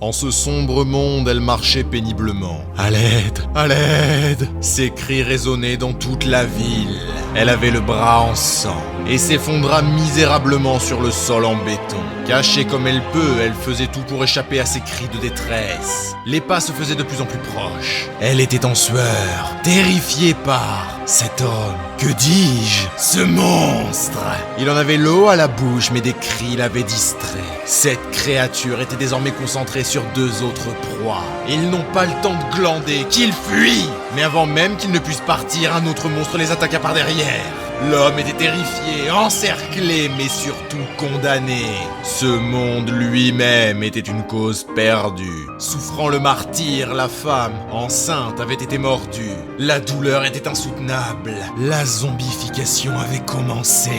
En ce sombre monde, elle marchait péniblement. « À l'aide! À l'aide !» Ses cris résonnaient dans toute la ville. Elle avait le bras en sang et s'effondra misérablement sur le sol en béton. Cachée comme elle peut, elle faisait tout pour échapper à ses cris de détresse. Les pas se faisaient de plus en plus proches. Elle était en sueur, terrifiée par cet homme. Que dis-je? Ce monstre! Il en avait l'eau à la bouche, mais des cris l'avaient distrait. Cette créature était désormais concentrée sur deux autres proies. Ils n'ont pas le temps de glander, qu'ils fuient! Mais avant même qu'ils ne puissent partir, un autre monstre les attaqua par derrière. L'homme était terrifié, encerclé, mais surtout condamné. Ce monde lui-même était une cause perdue. Souffrant le martyre, la femme, enceinte, avait été mordue. La douleur était insoutenable. La zombification avait commencé.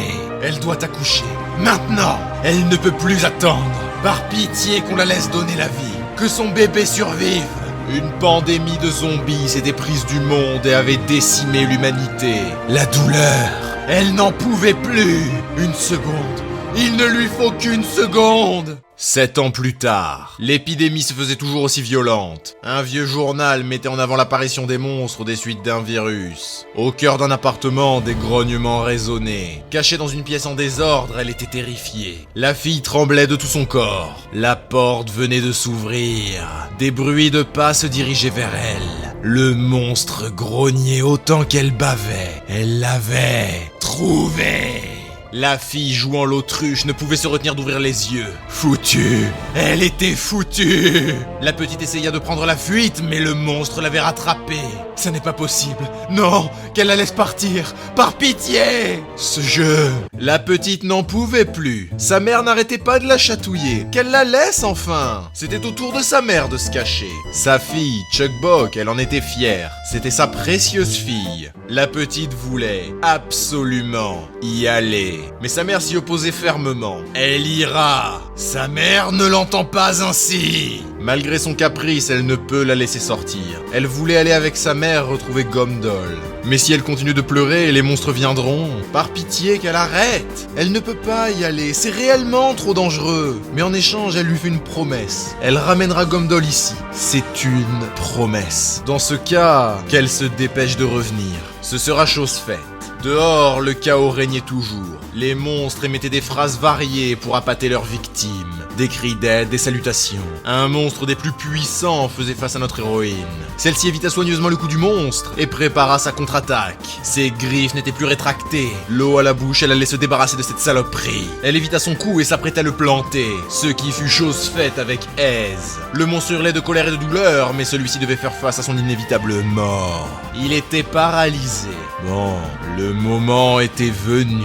Elle doit accoucher. Maintenant! Elle ne peut plus attendre. Par pitié qu'on la laisse donner la vie. Que son bébé survive. Une pandémie de zombies s'était prise du monde et avait décimé l'humanité. La douleur, elle n'en pouvait plus. Une seconde, il ne lui faut qu'une seconde. 7 ans plus tard, l'épidémie se faisait toujours aussi violente. Un vieux journal mettait en avant l'apparition des monstres des suites d'un virus. Au cœur d'un appartement, des grognements résonnaient. Cachée dans une pièce en désordre, elle était terrifiée. La fille tremblait de tout son corps. La porte venait de s'ouvrir. Des bruits de pas se dirigeaient vers elle. Le monstre grognait autant qu'elle bavait. Elle l'avait trouvé. La fille jouant l'autruche ne pouvait se retenir d'ouvrir les yeux. Foutue! Elle était foutue! La petite essaya de prendre la fuite, mais le monstre l'avait rattrapée. Ça n'est pas possible. Non! Qu'elle la laisse partir! Par pitié! Ce jeu! La petite n'en pouvait plus. Sa mère n'arrêtait pas de la chatouiller. Qu'elle la laisse enfin! C'était au tour de sa mère de se cacher. Sa fille, Chuck Bock, elle en était fière. C'était sa précieuse fille. La petite voulait absolument y aller. Mais sa mère s'y opposait fermement. Elle ira. Sa mère ne l'entend pas ainsi. Malgré son caprice, elle ne peut la laisser sortir. Elle voulait aller avec sa mère retrouver Gomdoll. Mais si elle continue de pleurer, les monstres viendront. Par pitié qu'elle arrête. Elle ne peut pas y aller, c'est réellement trop dangereux. Mais en échange, elle lui fait une promesse. Elle ramènera Gomdoll ici. C'est une promesse. Dans ce cas, qu'elle se dépêche de revenir. Ce sera chose faite. Dehors, le chaos régnait toujours. Les monstres émettaient des phrases variées pour appâter leurs victimes. Des cris d'aide, des salutations. Un monstre des plus puissants faisait face à notre héroïne. Celle-ci évita soigneusement le coup du monstre et prépara sa contre-attaque. Ses griffes n'étaient plus rétractées. L'eau à la bouche, elle allait se débarrasser de cette saloperie. Elle évita son coup et s'apprêta à le planter. Ce qui fut chose faite avec aise. Le monstre hurlait de colère et de douleur, mais celui-ci devait faire face à son inévitable mort. Il était paralysé. Bon, le moment était venu.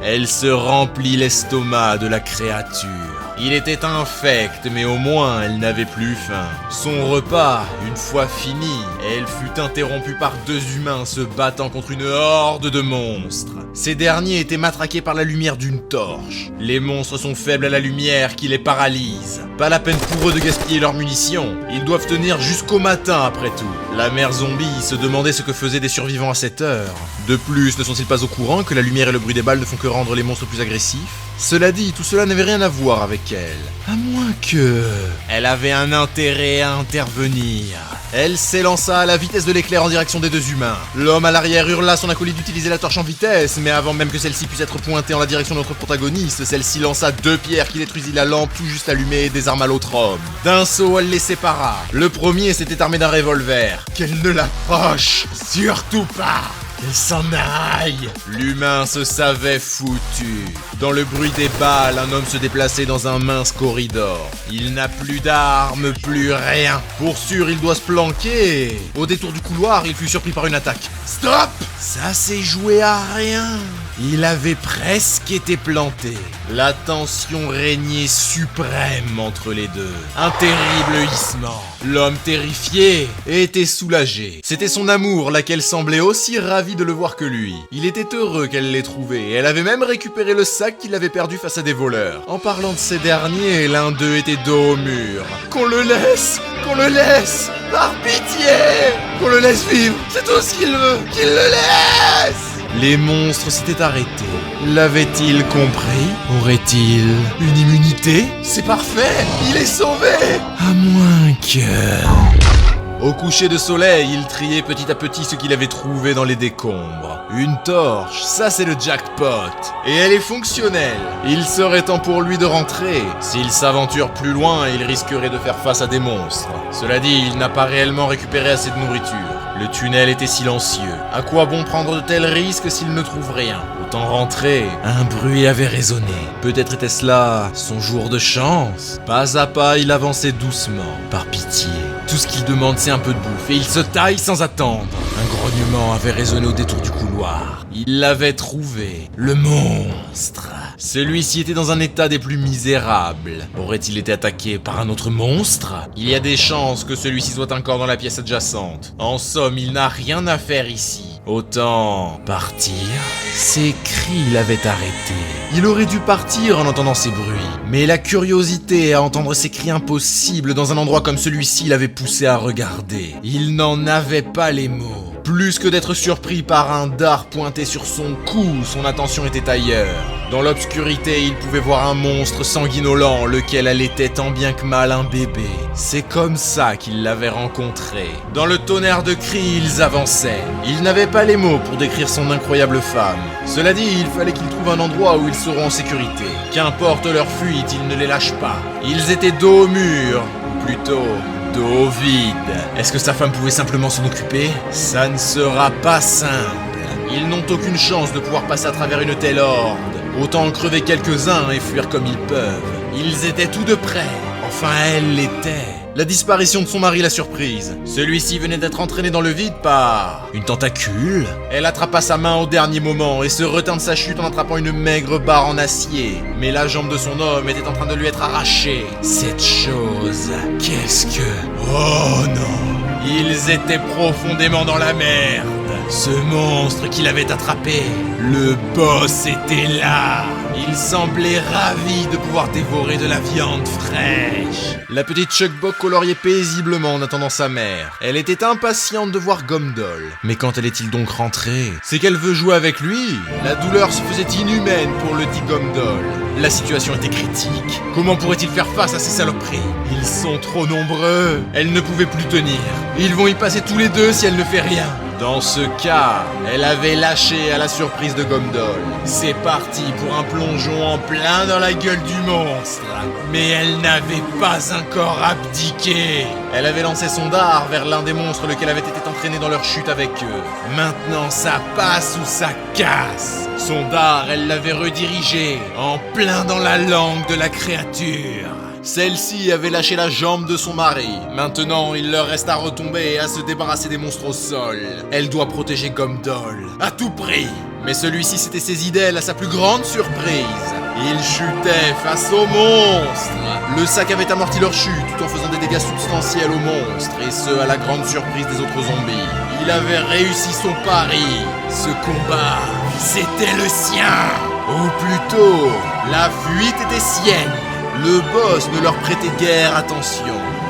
Elle se remplit l'estomac de la créature. Il était infect, mais au moins elle n'avait plus faim. Son repas, une fois fini, elle fut interrompue par deux humains se battant contre une horde de monstres. Ces derniers étaient matraqués par la lumière d'une torche. Les monstres sont faibles à la lumière qui les paralyse. Pas la peine pour eux de gaspiller leurs munitions. Ils doivent tenir jusqu'au matin après tout. La mère zombie se demandait ce que faisaient des survivants à cette heure. De plus, ne sont-ils pas au courant que la lumière et le bruit des balles ne font que rendre les monstres plus agressifs? Cela dit, tout cela n'avait rien à voir avec elle. À moins que... Elle avait un intérêt à intervenir. Elle s'élança à la vitesse de l'éclair en direction des deux humains. L'homme à l'arrière hurla à son acolyte d'utiliser la torche en vitesse, mais avant même que celle-ci puisse être pointée en la direction de notre protagoniste, celle-ci lança deux pierres qui détruisit la lampe tout juste allumée et désarma l'autre homme. D'un saut, elle les sépara. Le premier s'était armé d'un revolver. Qu'elle ne l'approche surtout pas. Qu'elle s'en aille! L'humain se savait foutu. Dans le bruit des balles, un homme se déplaçait dans un mince corridor. Il n'a plus d'armes, plus rien. Pour sûr, il doit se planquer. Au détour du couloir, il fut surpris par une attaque. Stop! Ça s'est joué à rien. Il avait presque été planté. La tension régnait suprême entre les deux. Un terrible hissement. L'homme terrifié était soulagé. C'était son amour, laquelle semblait aussi ravie de le voir que lui. Il était heureux qu'elle l'ait trouvé. Elle avait même récupéré le sac qu'il avait perdu face à des voleurs. En parlant de ces derniers, l'un d'eux était dos au mur. Qu'on le laisse! Qu'on le laisse! Par pitié! Qu'on le laisse vivre! C'est tout ce qu'il veut! Qu'il le laisse! Les monstres s'étaient arrêtés. L'avaient-ils compris? Aurait-il une immunité? C'est parfait! Il est sauvé! À moins que... Au coucher de soleil, il triait petit à petit ce qu'il avait trouvé dans les décombres. Une torche, ça c'est le jackpot. Et elle est fonctionnelle. Il serait temps pour lui de rentrer. S'il s'aventure plus loin, il risquerait de faire face à des monstres. Cela dit, il n'a pas réellement récupéré assez de nourriture. Le tunnel était silencieux. À quoi bon prendre de tels risques s'il ne trouve rien? Autant rentrer. Un bruit avait résonné. Peut-être était-ce là son jour de chance. Pas à pas, il avançait doucement. Par pitié. Tout ce qu'il demande, c'est un peu de bouffe. Et il se taille sans attendre. Un grognement avait résonné au détour du couloir. Il l'avait trouvé. Le monstre. Celui-ci était dans un état des plus misérables. Aurait-il été attaqué par un autre monstre? Il y a des chances que celui-ci soit encore dans la pièce adjacente. En somme, il n'a rien à faire ici. Autant partir. Ses cris l'avaient arrêté. Il aurait dû partir en entendant ces bruits. Mais la curiosité à entendre ces cris impossibles dans un endroit comme celui-ci l'avait poussé à regarder. Il n'en avait pas les mots. Plus que d'être surpris par un dard pointé sur son cou, son attention était ailleurs. Dans l'obscurité, il pouvait voir un monstre sanguinolent, lequel allaitait tant bien que mal un bébé. C'est comme ça qu'il l'avait rencontré. Dans le tonnerre de cris, ils avançaient. Ils n'avaient pas les mots pour décrire son incroyable femme. Cela dit, il fallait qu'ils trouvent un endroit où ils seront en sécurité. Qu'importe leur fuite, ils ne les lâchent pas. Ils étaient dos au mur, ou plutôt... dos vide. Est-ce que sa femme pouvait simplement s'en occuper? Ça ne sera pas simple. Ils n'ont aucune chance de pouvoir passer à travers une telle horde. Autant en crever quelques-uns et fuir comme ils peuvent. Ils étaient tous de près. Enfin, elle l'était. La disparition de son mari l'a surprise. Celui-ci venait d'être entraîné dans le vide par... une tentacule. Elle attrapa sa main au dernier moment et se retint de sa chute en attrapant une maigre barre en acier. Mais la jambe de son homme était en train de lui être arrachée. Cette chose... qu'est-ce que... oh non! Ils étaient profondément dans la merde. Ce monstre qu'il avait attrapé, le boss était là. Il semblait ravi de pouvoir dévorer de la viande fraîche. La petite Chuckbuck coloriait paisiblement en attendant sa mère. Elle était impatiente de voir Gomdol. Mais quand allait-il donc rentrer? C'est qu'elle veut jouer avec lui. La douleur se faisait inhumaine pour le dit Gomdol. La situation était critique. Comment pourrait-il faire face à ces saloperies? Ils sont trop nombreux. Elle ne pouvait plus tenir. Ils vont y passer tous les deux si elle ne fait rien. Dans ce cas, elle avait lâché à la surprise de Gomdol. C'est parti pour un plongeon en plein dans la gueule du monstre. Mais elle n'avait pas encore abdiqué. Elle avait lancé son dard vers l'un des monstres lequel avait été entraîné dans leur chute avec eux. Maintenant, ça passe ou ça casse. Son dard, elle l'avait redirigé en plein dans la langue de la créature. Celle-ci avait lâché la jambe de son mari. Maintenant, il leur reste à retomber et à se débarrasser des monstres au sol. Elle doit protéger Gomdol, à tout prix. Mais celui-ci s'était saisi d'elle à sa plus grande surprise. Il chutait face au monstre. Le sac avait amorti leur chute tout en faisant des dégâts substantiels au monstre, et ce à la grande surprise des autres zombies. Il avait réussi son pari. Ce combat, c'était le sien. Ou plutôt, la fuite était sienne. Le boss ne leur prêtait guère attention.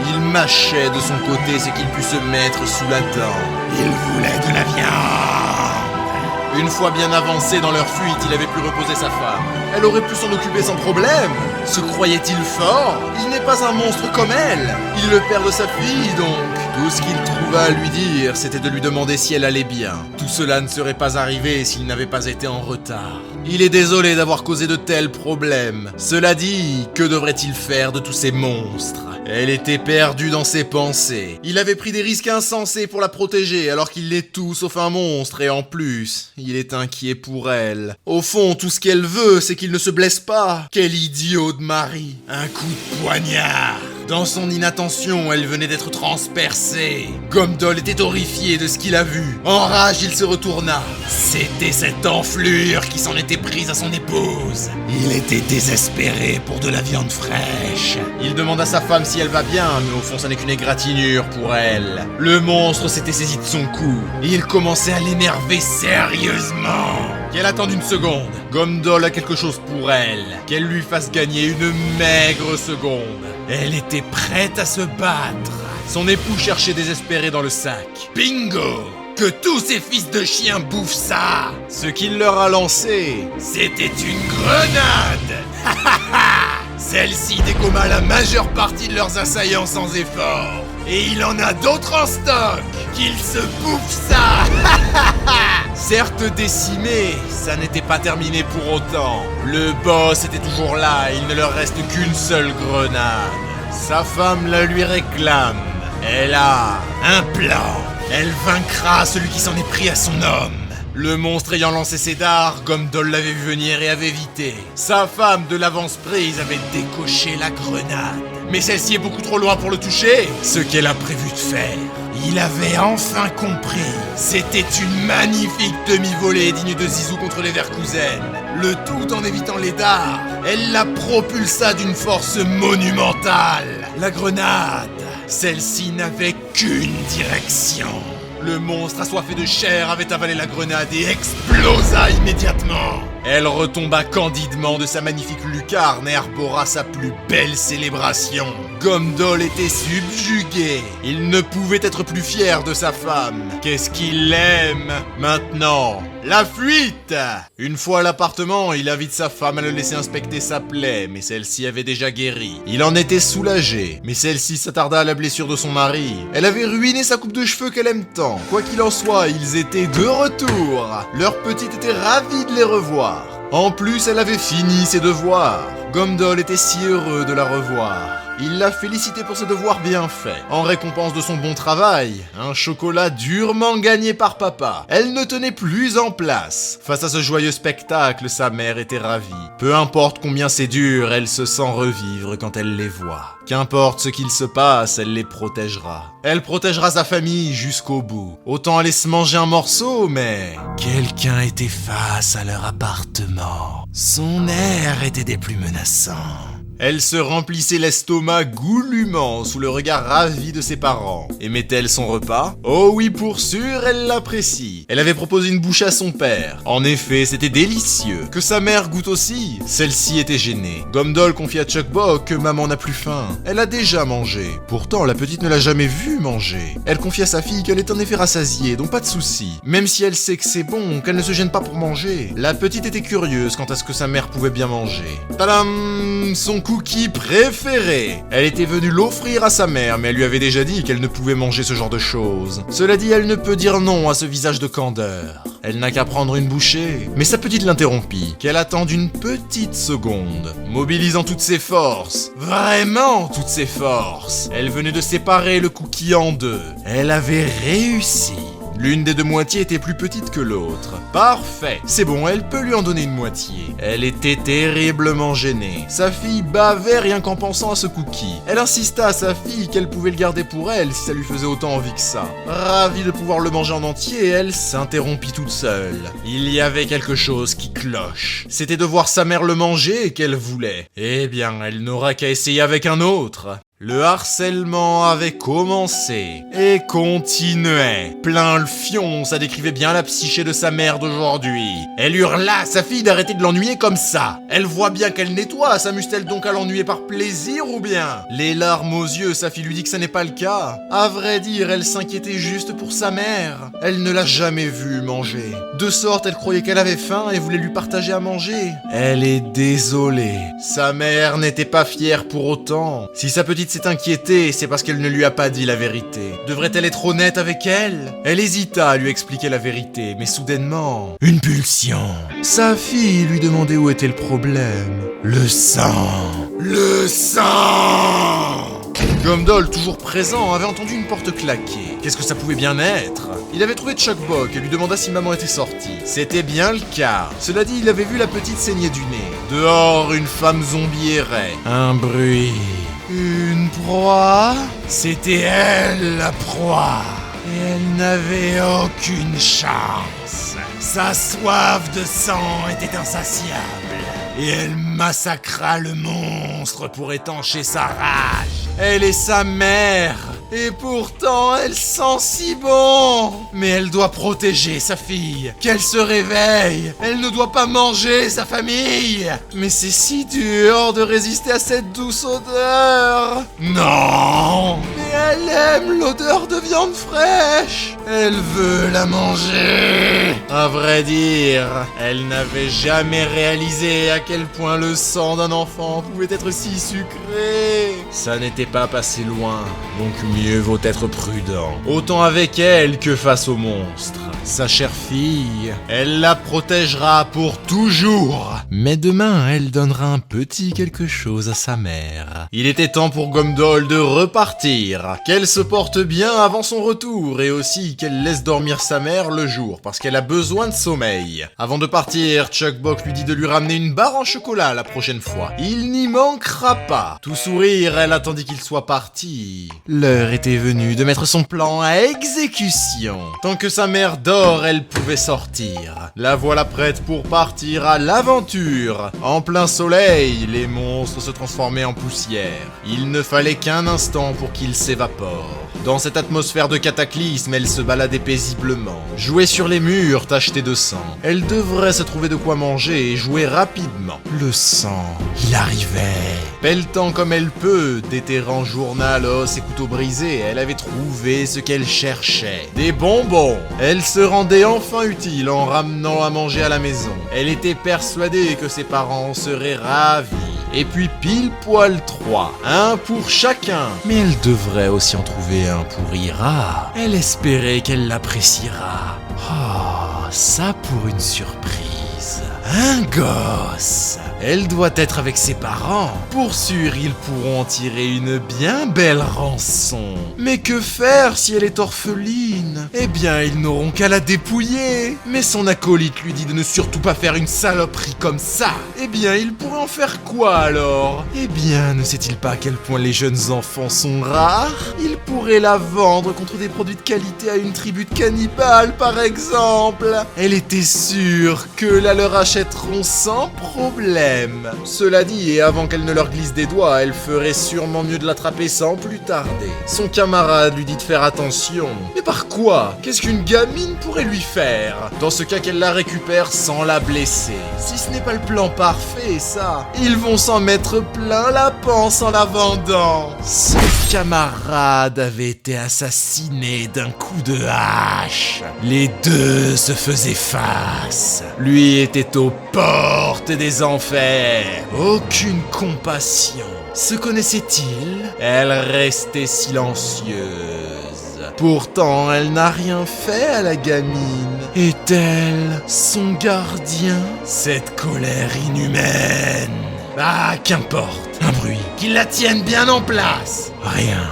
Il mâchait de son côté ce qu'il put se mettre sous la dent. Il voulait de la viande. Une fois bien avancé dans leur fuite, il avait pu reposer sa femme. Elle aurait pu s'en occuper sans problème. Se croyait-il fort? Il n'est pas un monstre comme elle. Il est le père de sa fille, donc. Tout ce qu'il trouva à lui dire, c'était de lui demander si elle allait bien. Tout cela ne serait pas arrivé s'il n'avait pas été en retard. Il est désolé d'avoir causé de tels problèmes. Cela dit, que devrait-il faire de tous ces monstres? Elle était perdue dans ses pensées. Il avait pris des risques insensés pour la protéger alors qu'il l'est tout sauf un monstre et en plus, il est inquiet pour elle. Au fond, tout ce qu'elle veut, c'est qu'il ne se blesse pas. Quel idiot de mari. Un coup de poignard. Dans son inattention, elle venait d'être transpercée. Gomdol était horrifié de ce qu'il a vu. En rage, il se retourna. C'était cette enflure qui s'en était prise à son épouse. Il était désespéré pour de la viande fraîche. Il demanda à sa femme si elle va bien, mais au fond, ça n'est qu'une égratignure pour elle. Le monstre s'était saisi de son cou. Et il commençait à l'énerver sérieusement. Qu'elle attende une seconde. Gomdol a quelque chose pour elle. Qu'elle lui fasse gagner une maigre seconde. Elle était prête à se battre. Son époux cherchait désespéré dans le sac. Bingo! que tous ces fils de chiens bouffent ça. Ce qu'il leur a lancé, c'était une grenade. Celle-ci dégomma la majeure partie de leurs assaillants sans effort. Et il en a d'autres en stock. Qu'ils se bouffent ça. Certes décimé, ça n'était pas terminé pour autant. Le boss était toujours là et il ne leur reste qu'une seule grenade. Sa femme la lui réclame. Elle a un plan. Elle vaincra celui qui s'en est pris à son homme. Le monstre ayant lancé ses dards, Gomdol l'avait vu venir et avait évité. Sa femme de l'avance prise avait décoché la grenade. Mais celle-ci est beaucoup trop loin pour le toucher. Ce qu'elle a prévu de faire, il avait enfin compris. C'était une magnifique demi-volée digne de Zizou contre les Verkusen. Le tout en évitant les dards. Elle la propulsa d'une force monumentale. La grenade, celle-ci n'avait qu'une direction. Le monstre assoiffé de chair avait avalé la grenade et explosa immédiatement. Elle retomba candidement de sa magnifique lucarne et arbora sa plus belle célébration. Gomdol était subjugué. Il ne pouvait être plus fier de sa femme. Qu'est-ce qu'il l'aime maintenant? La fuite! Une fois à l'appartement, il invite sa femme à le laisser inspecter sa plaie, mais celle-ci avait déjà guéri. Il en était soulagé, mais celle-ci s'attarda à la blessure de son mari. Elle avait ruiné sa coupe de cheveux qu'elle aime tant. Quoi qu'il en soit, ils étaient de retour. Leur petite était ravie de les revoir. En plus, elle avait fini ses devoirs. Gomdol était si heureux de la revoir. Il l'a félicité pour ses devoirs bien faits. En récompense de son bon travail, un chocolat durement gagné par papa. Elle ne tenait plus en place. Face à ce joyeux spectacle, sa mère était ravie. Peu importe combien c'est dur, elle se sent revivre quand elle les voit. Qu'importe ce qu'il se passe, elle les protégera. Elle protégera sa famille jusqu'au bout. Autant aller se manger un morceau, mais... Quelqu'un était face à leur appartement. Son air était des plus menaçants. Elle se remplissait l'estomac goulûment sous le regard ravi de ses parents. Aimait-elle son repas? Oh oui, pour sûr, elle l'apprécie. Elle avait proposé une bouchée à son père. En effet, c'était délicieux. Que sa mère goûte aussi. Celle-ci était gênée. Gomdol confia à Chuckbok que maman n'a plus faim. Elle a déjà mangé. Pourtant, la petite ne l'a jamais vue manger. Elle confia à sa fille qu'elle est en effet rassasiée, donc pas de souci. Même si elle sait que c'est bon, qu'elle ne se gêne pas pour manger. La petite était curieuse quant à ce que sa mère pouvait bien manger. Tadam! Son cookie préféré. Elle était venue l'offrir à sa mère, mais elle lui avait déjà dit qu'elle ne pouvait manger ce genre de choses. Cela dit, elle ne peut dire non à ce visage de candeur. Elle n'a qu'à prendre une bouchée. Mais sa petite l'interrompit, qu'elle attende une petite seconde. Mobilisant toutes ses forces, vraiment toutes ses forces, elle venait de séparer le cookie en deux. Elle avait réussi. L'une des deux moitiés était plus petite que l'autre. Parfait, c'est bon, elle peut lui en donner une moitié. Elle était terriblement gênée. Sa fille bavait rien qu'en pensant à ce cookie. Elle insista à sa fille qu'elle pouvait le garder pour elle si ça lui faisait autant envie que ça. Ravie de pouvoir le manger en entier, elle s'interrompit toute seule. Il y avait quelque chose qui cloche. C'était de voir sa mère le manger qu'elle voulait. Eh bien, elle n'aura qu'à essayer avec un autre. Le harcèlement avait commencé et continuait. Plein le fion, ça décrivait bien la psyché de sa mère d'aujourd'hui. Elle hurla à sa fille d'arrêter de l'ennuyer comme ça. Elle voit bien qu'elle nettoie, s'amuse-t-elle donc à l'ennuyer par plaisir ou bien? Les larmes aux yeux, sa fille lui dit que ça n'est pas le cas. À vrai dire, elle s'inquiétait juste pour sa mère. Elle ne l'a jamais vue manger. De sorte, elle croyait qu'elle avait faim et voulait lui partager à manger. Elle est désolée. Sa mère n'était pas fière pour autant. Si sa petite s'est inquiétée, c'est parce qu'elle ne lui a pas dit la vérité. Devrait-elle être honnête avec elle? Elle hésita à lui expliquer la vérité, mais soudainement, une pulsion. Sa fille lui demandait où était le problème. Le sang. Le sang! Gomdol, toujours présent, avait entendu une porte claquer. Qu'est-ce que ça pouvait bien être? Il avait trouvé Chuckbok et lui demanda si maman était sortie. C'était bien le cas. Cela dit, il avait vu la petite saigner du nez. Dehors, une femme zombie errait. Un bruit. Une proie? C'était elle, la proie. Et elle n'avait aucune chance. Sa soif de sang était insatiable. Et elle massacra le monstre pour étancher sa rage. Elle est sa mère. Et pourtant, elle sent si bon. Mais elle doit protéger sa fille. Qu'elle se réveille. Elle ne doit pas manger sa famille. Mais c'est si dur de résister à cette douce odeur. Non. Mais elle aime l'odeur de viande fraîche. Elle veut la manger. À vrai dire, elle n'avait jamais réalisé à quel point le sang d'un enfant pouvait être si sucré. Ça n'était pas passé loin, donc mieux vaut être prudent. Autant avec elle que face au monstre. Sa chère fille, elle la protégera pour toujours. Mais demain, elle donnera un petit quelque chose à sa mère. Il était temps pour Gomdol de repartir. Qu'elle se porte bien avant son retour et aussi qu'elle laisse dormir sa mère le jour parce qu'elle a besoin de sommeil. Avant de partir, Chuck Buck lui dit de lui ramener une barre en chocolat la prochaine fois. Il n'y manquera pas. Tout sourire, elle attendit qu'il soit parti. L'heure était venue de mettre son plan à exécution. Tant que sa mère dort, elle pouvait sortir. La voilà prête pour partir à l'aventure. En plein soleil, les monstres se transformaient en poussière. Il ne fallait qu'un instant pour qu'ils s'évaporent. Dans cette atmosphère de cataclysme, elle se baladait paisiblement. Jouait sur les murs tachetés de sang. Elle devrait se trouver de quoi manger et jouer rapidement. Le sang, il arrivait. Pelletant comme elle peut, déterrant journal, os et couteaux brisés, elle avait trouvé ce qu'elle cherchait. Des bonbons. Elle se rendait enfin utile en ramenant à manger à la maison. Elle était persuadée que ses parents seraient ravis. Et puis pile poil 3, un pour chacun. Mais elle devrait aussi en trouver un pour Ira. Elle espérait qu'elle l'appréciera. Oh, ça pour une surprise. Un gosse. Elle doit être avec ses parents. Pour sûr, ils pourront en tirer une bien belle rançon. Mais que faire si elle est orpheline? Eh bien, ils n'auront qu'à la dépouiller. Mais son acolyte lui dit de ne surtout pas faire une saloperie comme ça. Eh bien, il pourrait en faire quoi alors? Eh bien, ne sait-il pas à quel point les jeunes enfants sont rares? Il pourrait la vendre contre des produits de qualité à une tribu de cannibales, par exemple. Elle était sûre que la leur achèteront sans problème. Cela dit, et avant qu'elle ne leur glisse des doigts, elle ferait sûrement mieux de l'attraper sans plus tarder. Son camarade lui dit de faire attention. Mais par quoi? Qu'est-ce qu'une gamine pourrait lui faire? Dans ce cas qu'elle la récupère sans la blesser. Si ce n'est pas le plan parfait, ça, ils vont s'en mettre plein la panse en la vendant. Son camarade avait été assassiné d'un coup de hache. Les deux se faisaient face. Lui était aux portes des enfers. Aucune compassion. Se connaissait-il? Elle restait silencieuse. Pourtant, elle n'a rien fait à la gamine. Est-elle son gardien? Cette colère inhumaine. Ah, qu'importe. Un bruit. Qu'il la tienne bien en place. Rien.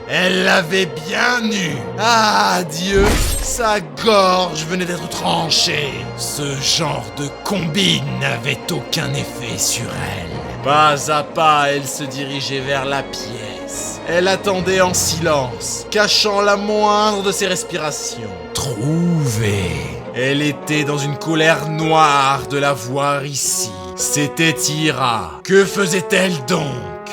Elle l'avait bien eue. Ah, Dieu, sa gorge venait d'être tranchée. Ce genre de combine n'avait aucun effet sur elle. Pas à pas, elle se dirigeait vers la pièce. Elle attendait en silence, cachant la moindre de ses respirations. Trouvée. Elle était dans une colère noire de la voir ici. C'était Ira. Que faisait-elle donc?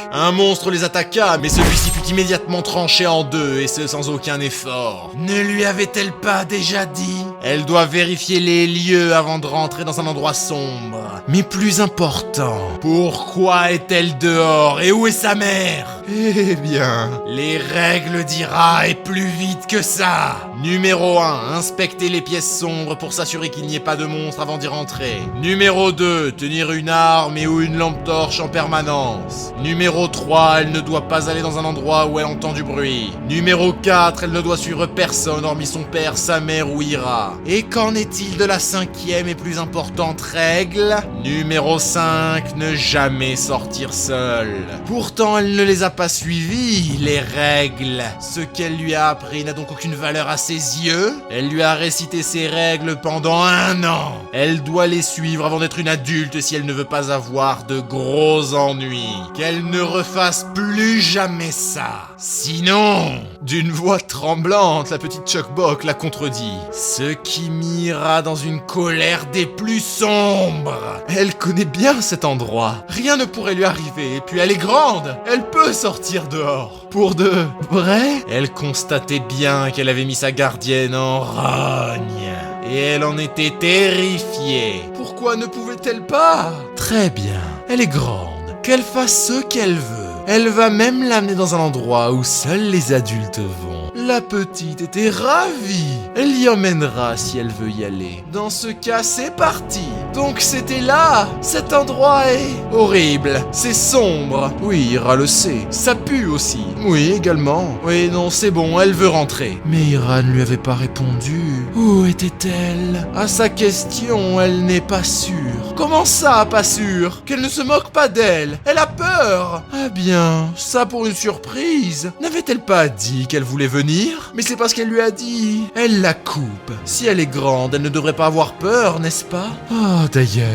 Un monstre les attaqua, mais celui-ci fut immédiatement tranché en deux, et ce sans aucun effort. Ne lui avait-elle pas déjà dit? Elle doit vérifier les lieux avant de rentrer dans un endroit sombre. Mais plus important, pourquoi est-elle dehors et où est sa mère? Eh bien, les règles d'Ira et plus vite que ça. Numéro 1, inspecter les pièces sombres pour s'assurer qu'il n'y ait pas de monstre avant d'y rentrer. Numéro 2, tenir une arme et ou une lampe torche en permanence. Numéro 3, elle ne doit pas aller dans un endroit où elle entend du bruit. Numéro 4, elle ne doit suivre personne hormis son père, sa mère ou Ira. Et qu'en est-il de la 5e et plus importante règle? Numéro 5, ne jamais sortir seule. Pourtant, elle ne les a pas suivies, les règles. Ce qu'elle lui a appris n'a donc aucune valeur à ses yeux. Elle lui a récité ses règles pendant 1 an. Elle doit les suivre avant d'être une adulte si elle ne veut pas avoir de gros ennuis. Qu'elle ne refasse plus jamais ça. Sinon, d'une voix tremblante, la petite Chuck Buck la contredit. Ce qui m'ira dans une colère des plus sombres. Elle connaît bien cet endroit. Rien ne pourrait lui arriver, et puis elle est grande. Elle peut sortir dehors. Pour de vrai? Elle constatait bien qu'elle avait mis sa gardienne en rogne. Et elle en était terrifiée. Pourquoi ne pouvait-elle pas? Très bien, elle est grande. Qu'elle fasse ce qu'elle veut. Elle va même l'amener dans un endroit où seuls les adultes vont. La petite était ravie. Elle y emmènera si elle veut y aller. Dans ce cas, c'est parti. Donc c'était là. Cet endroit est horrible. C'est sombre. Oui, Ira le sait. Ça pue aussi. Oui, également. Oui, non, c'est bon, elle veut rentrer. Mais Ira ne lui avait pas répondu. Où était-elle? À sa question, elle n'est pas sûre. Comment ça, pas sûre? Qu'elle ne se moque pas d'elle. Elle a peur. Ah bien, ça pour une surprise. N'avait-elle pas dit qu'elle voulait venir? Mais c'est parce qu'elle lui a dit. Elle la coupe. Si elle est grande, elle ne devrait pas avoir peur, n'est-ce pas? Oh, d'ailleurs,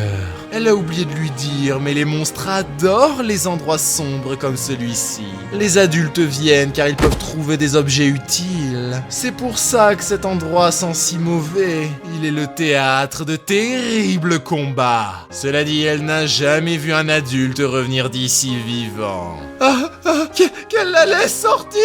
elle a oublié de lui dire, mais les monstres adorent les endroits sombres comme celui-ci. Les adultes viennent car ils peuvent trouver des objets utiles. C'est pour ça que cet endroit sent si mauvais. Il est le théâtre de terribles combats. Cela dit, elle n'a jamais vu un adulte revenir d'ici vivant. Qu'elle la laisse sortir!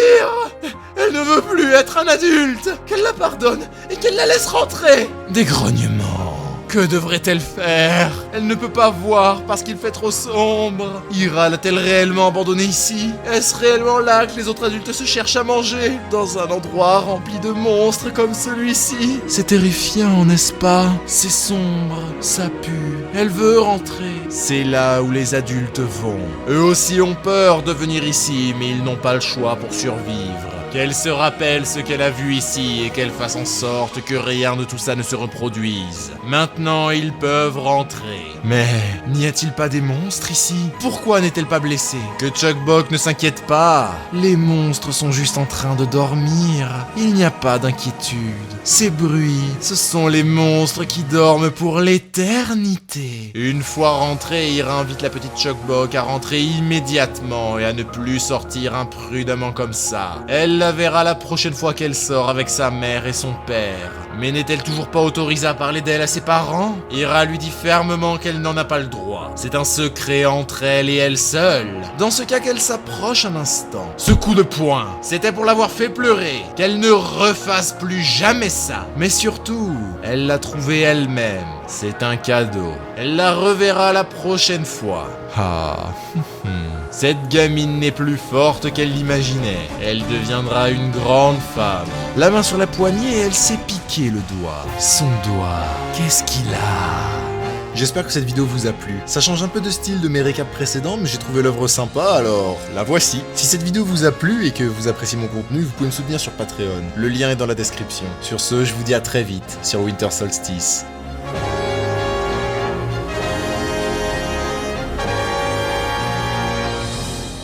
Elle ne veut plus être un adulte! Qu'elle la pardonne et qu'elle la laisse rentrer! Des grognements. Que devrait-elle faire? Elle ne peut pas voir parce qu'il fait trop sombre. Ira l'a-t-elle réellement abandonnée ici? Est-ce réellement là que les autres adultes se cherchent à manger? Dans un endroit rempli de monstres comme celui-ci? C'est terrifiant, n'est-ce pas? C'est sombre, ça pue. Elle veut rentrer. C'est là où les adultes vont. Eux aussi ont peur de venir ici, mais ils n'ont pas le choix pour survivre. Qu'elle se rappelle ce qu'elle a vu ici et qu'elle fasse en sorte que rien de tout ça ne se reproduise. Maintenant, ils peuvent rentrer. Mais n'y a-t-il pas des monstres ici? Pourquoi n'est-elle pas blessée? Que Chuck Buck ne s'inquiète pas. Les monstres sont juste en train de dormir. Il n'y a pas d'inquiétude. Ces bruits, ce sont les monstres qui dorment pour l'éternité. Une fois rentrée, Ira invite la petite Chuck Buck à rentrer immédiatement et à ne plus sortir imprudemment comme ça. Elle la verra la prochaine fois qu'elle sort avec sa mère et son père. Mais n'est-elle toujours pas autorisée à parler d'elle à ses parents? Ira lui dit fermement qu'elle n'en a pas le droit. C'est un secret entre elle et elle seule. Dans ce cas, qu'elle s'approche un instant. Ce coup de poing, c'était pour l'avoir fait pleurer. Qu'elle ne refasse plus jamais ça. Mais surtout, elle l'a trouvé elle-même. C'est un cadeau. Elle la reverra la prochaine fois. Ah. Cette gamine n'est plus forte qu'elle l'imaginait. Elle deviendra une grande femme. La main sur la poignée, elle s'est piqué le doigt. Son doigt, qu'est-ce qu'il a? J'espère que cette vidéo vous a plu. Ça change un peu de style de mes récaps précédents, mais j'ai trouvé l'œuvre sympa, alors la voici. Si cette vidéo vous a plu et que vous appréciez mon contenu, vous pouvez me soutenir sur Patreon. Le lien est dans la description. Sur ce, je vous dis à très vite sur Winter Solstice.